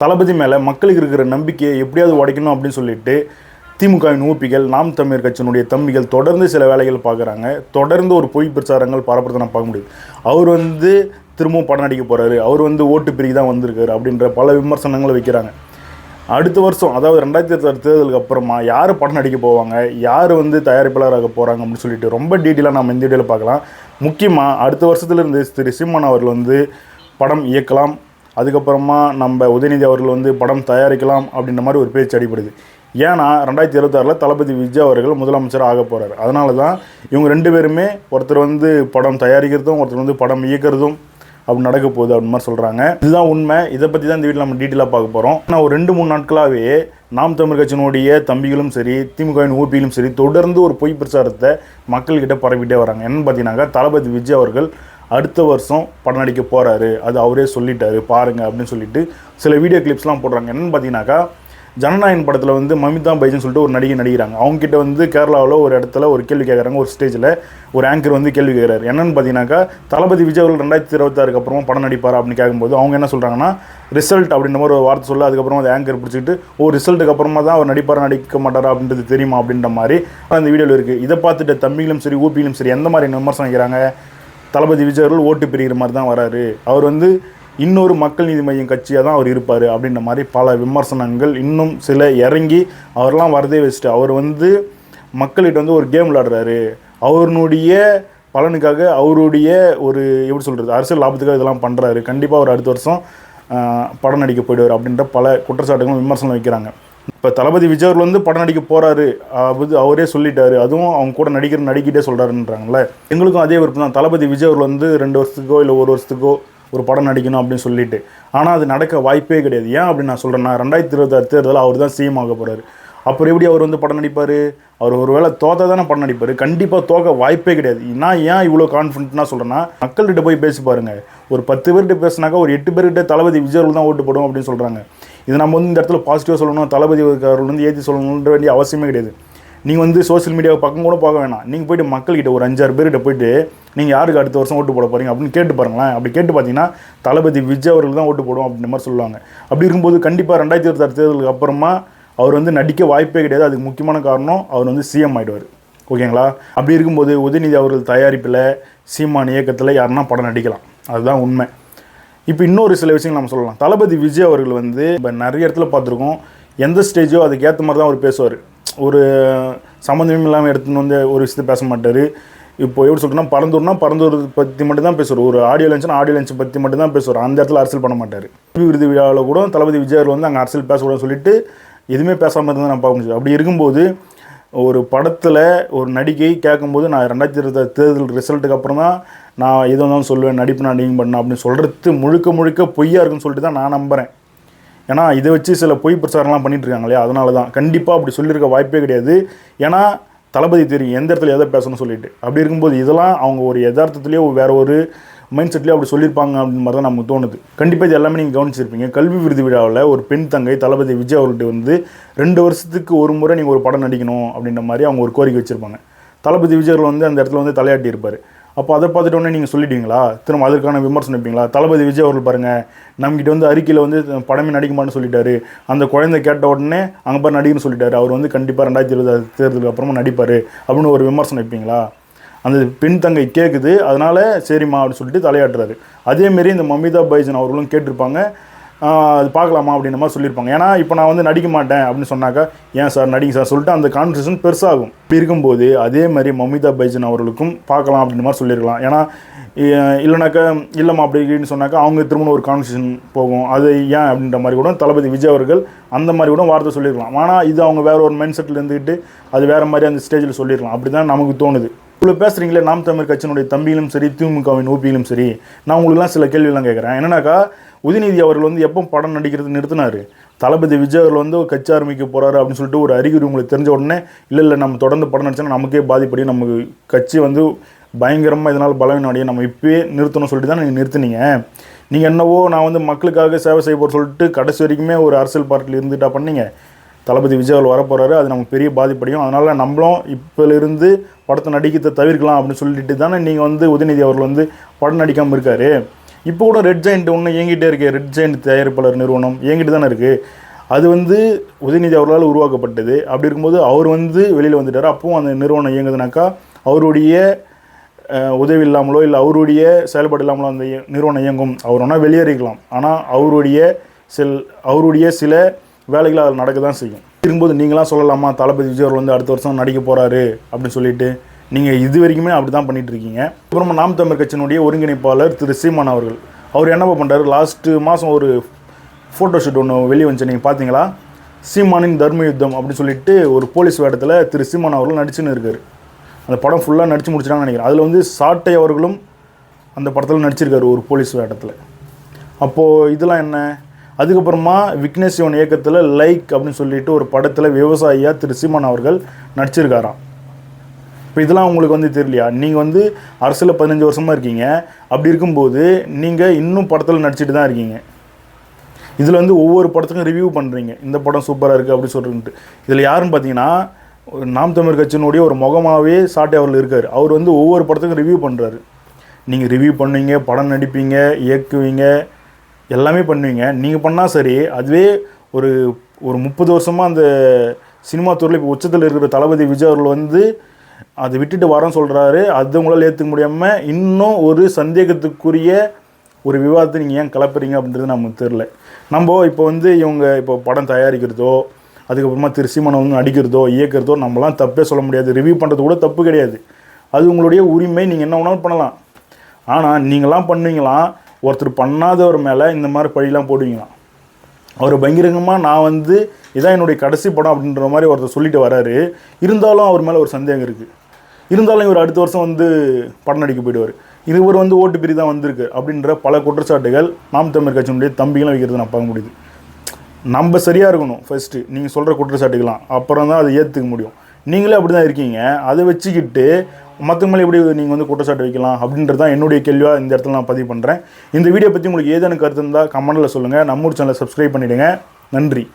தளபதி மேலே மக்களுக்கு இருக்கிற நம்பிக்கையை எப்படியாவது உடைக்கணும் அப்படின்னு சொல்லிட்டு திமுகவின் ஊப்பிகள் நாம் தமிழர் கட்சியினுடைய தம்பிகள் தொடர்ந்து சில வேலைகள் பார்க்குறாங்க. தொடர்ந்து ஒரு பொய் பிரச்சாரங்கள் பரப்புறதை நான் பார்க்க முடியுது. அவர் திரும்பவும் படம் நடிக்க போகிறாரு, அவர் ஓட்டு பிரிவு தான் வந்திருக்காரு அப்படின்ற பல விமர்சனங்களை வைக்கிறாங்க. அடுத்த வருஷம் அதாவது 2026 தேர்தலுக்கு அப்புறமா யார் படம் நடிக்க போவாங்க, யார் தயாரிப்பாளராக போகிறாங்க அப்படின்னு சொல்லிட்டு ரொம்ப டீட்டெயிலாக நம்ம இந்த வீடியோவில் பார்க்கலாம். முக்கியமாக அடுத்த வருஷத்துலேருந்து திரு சீமான் அவர்கள் படம் இயக்கலாம், அதுக்கப்புறமா நம்ம உதயநிதி அவர்கள் படம் தயாரிக்கலாம் அப்படின்ற மாதிரி ஒரு பேச்சு அடிப்படுது. ஏன்னா 2026 தளபதி விஜய் அவர்கள் முதலமைச்சராக ஆக போகிறார். அதனால தான் இவங்க ரெண்டு பேருமே ஒருத்தர் படம் தயாரிக்கிறதும் ஒருத்தர் படம் இயக்கிறதும் அப்படி நடக்க போகுது அப்படின்னு மாதிரி சொல்கிறாங்க. இதுதான் உண்மை. இதை பற்றி தான் இந்த வீட்டில் நம்ம டீட்டெயிலாக பார்க்க போகிறோம். ஆனால் ஒரு 2-3 நாட்களாகவே நாம் தமிழ் கட்சியினுடைய தம்பிகளும் சரி திமுகவின் ஊபியிலும் சரி தொடர்ந்து ஒரு பொய் பிரச்சாரத்தை மக்கள்கிட்ட பரப்பிட்டே வராங்க. என்னென்னு பார்த்தீங்கன்னாக்கா தளபதி விஜய் அவர்கள் அடுத்த வருஷம் படம் நடிக்க போகிறாரு, அது அவரே சொல்லிட்டாரு பாருங்கள் அப்படின்னு சொல்லிட்டு சில வீடியோ கிளிப்ஸ்லாம் போடுறாங்க. என்னென்னு பார்த்தீங்கன்னாக்கா ஜனநாயகன் படத்தில் மமிதா பைஜன் சொல்லிட்டு ஒரு நடிகை நடிக்கிறாங்க. அவங்ககிட்ட கேரளாவில் ஒரு இடத்துல ஒரு கேள்வி கேட்குறாங்க. ஒரு ஸ்டேஜில் ஒரு ஆங்கர் கேள்வி கேட்குறாரு. என்னென்னு பார்த்தீங்கன்னாக்கா தளபதி விஜய் அவர்கள் 2026 அப்புறமா படம் நடிப்பார் அப்படின்னு கேட்கும்போது அவங்க என்ன சொல்கிறாங்கன்னா ரிசல்ட் அப்படின்ற மாதிரி ஒரு வார்த்தை சொல்ல, அதுக்கப்புறமா அந்த ஆங்கர் பிடிச்சிக்கிட்டு ரிசல்ட்டுக்கு அப்புறமா தான் அவர் நடிப்பாரா நடிக்க மாட்டாரா அப்படின்றது தெரியுமா அப்படின்ற மாதிரி அந்த வீடியோவில் இருக்குது. இதை பார்த்துட்டு தம்பிகளும் சரி ஊபியிலும் சரி எந்த மாதிரி விமர்சனம் வைக்கிறாங்க, தளபதி விஜய் அவர்கள் ஓட்டு பிரிகிற மாதிரி தான் வராரு, அவர் இன்னொரு மக்கள் நீதி மையம் கட்சியாக தான் அவர் இருப்பார் அப்படின்ற மாதிரி பல விமர்சனங்கள். இன்னும் சில இறங்கி அவரெல்லாம் வரதே வச்சுட்டு அவர் மக்கள்கிட்ட ஒரு கேம் விளையாடுறாரு, அவருடைய பலனுக்காக அவருடைய ஒரு எப்படி சொல்கிறது அரசியல் லாபத்துக்காக இதெல்லாம் பண்ணுறாரு, கண்டிப்பாக அவர் அடுத்த வருஷம் படம் நடிக்க போயிடுவார் அப்படின்ற பல குற்றச்சாட்டுகளும் விமர்சனம் வைக்கிறாங்க. இப்போ தளபதி விஜய் அவர்கள் படம் நடிக்க போகிறாரு, அவரே சொல்லிட்டாரு, அதுவும் அவங்க கூட நடிக்கிட்டே சொல்கிறாருன்றாங்களே. எங்களுக்கும் அதே விருப்பம் தான். தளபதி விஜய் அவர்கள் 2 வருஷத்துக்கோ இல்லை 1 வருஷத்துக்கோ ஒரு படம் நடிக்கணும் அப்படின்னு சொல்லிட்டு. ஆனால் அது நடக்க வாய்ப்பே கிடையாது. ஏன் அப்படின்னு நான் சொல்கிறேன்னா 2026 தேர்தலில் அவர் தான் சிஎம் ஆக போகிறாரு. அப்புறம் எப்படி அவர் படம் நடிப்பார்? அவர் ஒரு வேளை தோத்தா தானே படம் நடிப்பார். கண்டிப்பாக தோக்க வாய்ப்பே கிடையாது. நான் ஏன் இவ்வளோ கான்ஃபிடென்ட்னா சொல்கிறேன்னா மக்கள்கிட்ட போய் பேசி பாருங்கள். ஒரு 10 பேர்கிட்ட பேசினாக்கா ஒரு 8 பேர்கிட்ட தளபதி விஜய் அவர்கள் தான் ஓட்டு போடும் அப்படின்னு சொல்கிறாங்க. இது நம்ம இந்த இடத்துல பாசிட்டிவாக சொல்லணும், தளபதி அவர்கள் ஏற்றி சொல்லணுன்ற வேண்டிய அவசியமே கிடையாது. நீங்கள் சோஷியல் மீடியாவை பக்கம் கூட பார்க்க வேணாம். நீங்கள் போய்ட்டு மக்கள்கிட்ட ஒரு 5-6 பேர்கிட்ட போய்ட்டு நீங்கள் யாருக்கு அடுத்த வருஷம் ஓட்டு போட போகிறீங்க அப்படின்னு கேட்டு பாருங்களேன். அப்படி கேட்டு பார்த்தீங்கன்னா தளபதி விஜய் அவர்கள் தான் ஓட்டு போடும் அப்படின்ற மாதிரி சொல்லுவாங்க. அப்படி இருக்கும்போது கண்டிப்பாக 2026 தேர்தலுக்கு அப்புறமா அவர் நடிக்க வாய்ப்பே கிடையாது. அதுக்கு முக்கியமான காரணம் அவர் சிஎம் ஆகிடுவார். ஓகேங்களா? அப்படி இருக்கும்போது உதயநிதி அவர்கள் தயாரிப்பில் சீமான் இயக்கத்தில் யாருன்னா படம் நடிக்கலாம். அதுதான் உண்மை. இப்போ இன்னொரு சில விஷயங்கள் நம்ம சொல்லலாம். தளபதி விஜய் அவர்கள் இப்போ நிறைய இடத்துல பார்த்துருக்கோம், எந்த ஸ்டேஜோ அதுக்கேற்ற மாதிரி தான் அவர் பேசுவார். ஒரு சம்மந்தமும் இல்லாமல் எடுத்துன்னு ஒரு விஷயத்தை பேச மாட்டார். இப்போ எப்படி சொல்கிறேன்னா பரந்தூர் பற்றி மட்டும் தான் பேசுவார். ஒரு ஆடியோ லன்ச் பற்றி மட்டும் தான் பேசுவார். அந்த இடத்துல அரசியல் பண்ண மாட்டார். விருது விழாவில் கூட தளபதி விஜய் அவர்கள் அங்கே அரசியல் பேசக்கூடாதுன்னு சொல்லிட்டு எதுவுமே பேசாமல் இருந்தால் நான் பார்க்க முடியும். அப்படி இருக்கும்போது ஒரு படத்தில் ஒரு நடிகை கேட்கும்போது நான் 2026 தேர்தல் ரிசல்ட்டுக்கு அப்புறம் தான் நான் எது வந்தாலும் சொல்லுவேன், நடிப்பு நான் நீங்கள் பண்ணேன் அப்படின்னு சொல்கிறது முழுக்க பொய்யா இருக்குன்னு சொல்லிட்டு தான் நான் நம்புகிறேன். ஏன்னா இதை வச்சு சில பொய் பிரச்சாரம்லாம் பண்ணிட்டு இருக்காங்க இல்லையா, அதனால தான். கண்டிப்பாக அப்படி சொல்லியிருக்க வாய்ப்பே கிடையாது. ஏன்னா தளபதி தெரியும் எந்த இடத்துல எதை பேசணும்னு சொல்லிட்டு. அப்படி இருக்கும்போது இதெல்லாம் அவங்க ஒரு யதார்த்தத்துலேயோ வேறு ஒரு மைண்ட் செட்லேயோ அப்படி சொல்லியிருப்பாங்க அப்படின்னு மாதிரி தான் நமக்கு தோணுது. கண்டிப்பாக இது எல்லாமே நீங்கள் கவனிச்சிருப்பீங்க. கல்வி விருது விழாவில் ஒரு பெண் தங்கை தளபதி விஜய் அவர்கிட்ட 2 வருஷத்துக்கு ஒரு முறை நீங்கள் ஒரு படம் நடிக்கணும் அப்படின்ற மாதிரி அவங்க ஒரு கோரிக்கை வச்சுருப்பாங்க. தளபதி விஜய் அவர்கள் அந்த இடத்துல தலையாட்டி இருப்பார். அப்போ அதை பார்த்துட்டோன்னே நீங்கள் சொல்லிட்டீங்களா, திரும்ப அதற்கான விமர்சனம் வைப்பீங்களா? தளபதி விஜய் அவர்கள் பாருங்கள், நம்மகிட்ட அறிக்கையில் படமே நடிக்க மாட்டேன்னு சொல்லிட்டாரு, அந்த குழந்தை கேட்ட உடனே அங்கே பாரு நடிகன்னு சொல்லிட்டாரு, அவர் கண்டிப்பாக 2026 தேர்தலுக்கு அப்புறமா நடிப்பார் அப்படின்னு ஒரு விமர்சனம் வைப்பீங்களா? அந்த பெண் தங்கை கேட்குது, அதனால் சரிம்மா அப்படின்னு சொல்லிட்டு தலையாட்டுறாரு. அதேமாரி இந்த மமிதா பைஜன் அவர்களும் கேட்டிருப்பாங்க, அது பார்க்கலாமா அப்படின்ற மாதிரி சொல்லியிருப்பாங்க. ஏன்னா இப்போ நான் நடிக்க மாட்டேன் அப்படின்னு சொன்னாக்கா ஏன் சார் நடிங்க சார் சொல்லிட்டு அந்த கான்வர்சேஷன் பெருசாகும். இப்படி இருக்கும்போது அதே மாதிரி மமிதா பைஜன் அவர்களுக்கும் பார்க்கலாம் அப்படின்ற மாதிரி சொல்லியிருக்கலாம். ஏன்னா இல்லைனாக்கா இல்லைம்மா அப்படின்னு சொன்னாக்கா அவங்க திரும்ப ஒரு கான்வர்சேஷன் போகும். அது ஏன் அப்படின்ற மாதிரி கூட தளபதி விஜய் அவர்கள் அந்த மாதிரி கூட வார்த்தை சொல்லியிருக்கலாம். ஆனால் இது அவங்க வேறு ஒரு மைண்ட் செட்டில் இருந்துக்கிட்டு அது வேறு மாதிரி அந்த ஸ்டேஜில் சொல்லியிருக்கலாம். அப்படி தான் நமக்கு தோணுது. இவ்வளோ பேசுகிறீங்களே நாம் தமிழ் கட்சியினுடைய தம்பியிலும் சரி திமுகவின் ஊபியிலும் சரி, நான் உங்களுக்குலாம் சில கேள்வியெல்லாம் கேட்குறேன். என்னன்னாக்கா உதயநிதி அவர்கள் எப்போ படம் நடிக்கிறது நிறுத்தினார்? தளபதி விஜய் அவர்கள் ஒரு கட்சி ஆரம்பிக்க போகிறாரு அப்படின்னு சொல்லிட்டு ஒரு அறிகுறி உங்களுக்கு தெரிஞ்ச உடனே இல்லை நம்ம தொடர்ந்து படம் நடிச்சோன்னா நமக்கே பாதிப்படி, நமக்கு கட்சி பயங்கரமாக இதனால் பலவீனம் அடைய, நம்ம இப்போயே நிறுத்தணும்னு சொல்லிட்டு தான் நீங்கள் நிறுத்தினீங்க. நீங்கள் என்னவோ நான் மக்களுக்காக சேவை செய்ய போகிற சொல்லிட்டு கடைசி வரைக்குமே ஒரு அரசியல் பார்ட்டியில் இருந்துட்டா பண்ணீங்க. தளபதி விஜய் அவர்கள் வரப்போகிறாரு, அது நமக்கு பெரிய பாதிப்படையும், அதனால் நம்மளும் இப்போலேருந்து படத்தை நடிக்கிறத தவிர்க்கலாம் அப்படின்னு சொல்லிட்டு தானே நீங்கள் உதயநிதி அவர்கள் படம் நடிக்காமல் இருக்கார். இப்போ கூட ரெட் ஜெயண்ட் ஒன்று இயங்கிட்டே இருக்கு. ரெட் ஜெயண்ட் தயாரிப்பாளர் நிறுவனம் இயங்கிட்டு தானே இருக்குது. அது வந்து உதயநிதி அவர்களால் உருவாக்கப்பட்டது. அப்படி இருக்கும்போது அவர் வந்து வெளியில் வந்துட்டார். அப்பவும் அந்த நிறுவனம் இயங்குதுனாக்கா அவருடைய உதவி இல்லாமலோ இல்லை அவருடைய செயல்பாடு இல்லாமலோ அந்த நிறுவனம் இயங்கும். அவர் ஒன்றா வெளியேறிக்கலாம். ஆனால் அவருடைய சில வேலைகள் அதில் நடக்க தான் செய்யும். இருக்கும்போது நீங்களாம் சொல்லலாமா தளபதி விஜய் அவர்கள் வந்து அடுத்த வருஷம் நடிக்க போகிறாரு அப்படின்னு சொல்லிட்டு? நீங்கள் இது வரைக்குமே அப்படி தான் பண்ணிகிட்ருக்கீங்க. அப்புறமா நாம் தமிழர் கட்சியினுடைய ஒருங்கிணைப்பாளர் திரு சீமான் அவர்கள் அவர் என்னப்பா பண்ணுறாரு, லாஸ்ட்டு மாதம் ஒரு ஃபோட்டோ ஷூட் ஒன்று வெளியே வந்துச்சு, நீங்கள் பார்த்தீங்களா? சீமானின் தர்ம யுத்தம் அப்படின்னு சொல்லிட்டு ஒரு போலீஸ் வேடத்தில் திரு சீமான் அவர்கள் நடிச்சுன்னு இருக்கார். அந்த படம் ஃபுல்லாக நடித்து முடிச்சிட்டாங்கன்னு நினைக்கிறேன். அதில் வந்து சாட்டை அவர்களும் அந்த படத்தில் நடிச்சிருக்காரு ஒரு போலீஸ் வேடத்தில். அப்போது இதெல்லாம் என்ன? அதுக்கப்புறமா விக்னேஷ் சிவன் இயக்கத்தில் லைக் அப்படின்னு சொல்லிட்டு ஒரு படத்தில் விவசாயியாக திரு சீமான் அவர்கள் நடிச்சிருக்காராம். இப்போ இதெல்லாம் உங்களுக்கு வந்து தெரியலையா? நீங்கள் வந்து அரசியலில் 15 வருஷமாக இருக்கீங்க. அப்படி இருக்கும்போது நீங்கள் இன்னும் படத்தில் நடிச்சிட்டு தான் இருக்கீங்க. இதில் வந்து ஒவ்வொரு படத்துக்கும் ரிவ்யூ பண்ணுறீங்க, இந்த படம் சூப்பராக இருக்குது அப்படி சொல்லிட்டு. இதில் யாருன்னு பார்த்தீங்கன்னா நாம் தமிழர் கட்சியினுடைய ஒரு முகமாகவே சாட்டை அவர்கள் இருக்கார். அவர் வந்து ஒவ்வொரு படத்துக்கும் ரிவ்யூ பண்ணுறாரு. நீங்கள் ரிவ்யூ பண்ணுவீங்க, படம் நடிப்பீங்க, இயக்குவீங்க, எல்லாமே பண்ணுவீங்க. நீங்கள் பண்ணால் சரி. அதுவே ஒரு 30 வருஷமாக அந்த சினிமா துறையில் இப்போ உச்சத்தில் இருக்கிற தளபதி விஜய் அவர்கள் வந்து அதை விட்டுட்டு வரேன்னு சொல்கிறாரு. அது உங்களால் ஏற்றுக்க முடியாமல் இன்னும் ஒரு சந்தேகத்துக்குரிய ஒரு விவாதத்தை நீங்கள் ஏன் கலப்புறீங்க அப்படின்றது நமக்கு தெரில. நம்ம இப்போ வந்து இவங்க இப்போ படம் தயாரிக்கிறதோ அதுக்கப்புறமா திரு சீமானை வந்து நடிக்கிறதோ இயக்கிறதோ நம்மளாம் தப்பே சொல்ல முடியாது. ரிவ்யூ பண்ணுறது கூட தப்பு கிடையாது. அது உங்களுடைய உரிமை, நீங்கள் என்ன வேணாலும் பண்ணலாம். ஆனால் நீங்களாம் பண்ணுவீங்களாம், ஒருத்தர் பண்ணாதவர் மேலே இந்த மாதிரி பழிலாம் போடுவீங்களாம். அவர் பகிரங்கமாக நான் வந்து இதான் என்னுடைய கடைசி படம் அப்படின்ற மாதிரி ஒருத்தர் சொல்லிட்டு வராரு. இருந்தாலும் அவர் மேலே ஒரு சந்தேகம் இருக்குது. இருந்தாலும் இவர் அடுத்த வருஷம் வந்து படம் நடிக்க போயிடுவார். இவர் வந்து ஓட்டு பிரி தான் வந்திருக்கு அப்படின்ற பல குற்றச்சாட்டுகள் நாம் தமிழர் கட்சியினுடைய தம்பிகளும் வைக்கிறது நான் பார்க்க முடியுது. நம்ம சரியாக இருக்கணும் ஃபஸ்ட்டு, நீங்கள் சொல்கிற குற்றச்சாட்டுகளாம், அப்புறம் தான் அதை ஏற்றுக்க முடியும். நீங்களே அப்படி தான் இருக்கீங்க. அதை வச்சுக்கிட்டு மற்ற மேலே எப்படி நீங்கள் வந்து குற்றச்சாட்டு வைக்கலாம் அப்படின்றது தான் என்னுடைய கேள்வியாக இந்த இடத்துல நான் பதிவு பண்ணுறேன். இந்த வீடியோ பற்றி உங்களுக்கு ஏதேனும் கருத்து இருந்தால் கமெண்ட்டில் சொல்லுங்கள். நம்ம சேனலை சப்ஸ்கிரைப் பண்ணிவிடுங்க. நன்றி.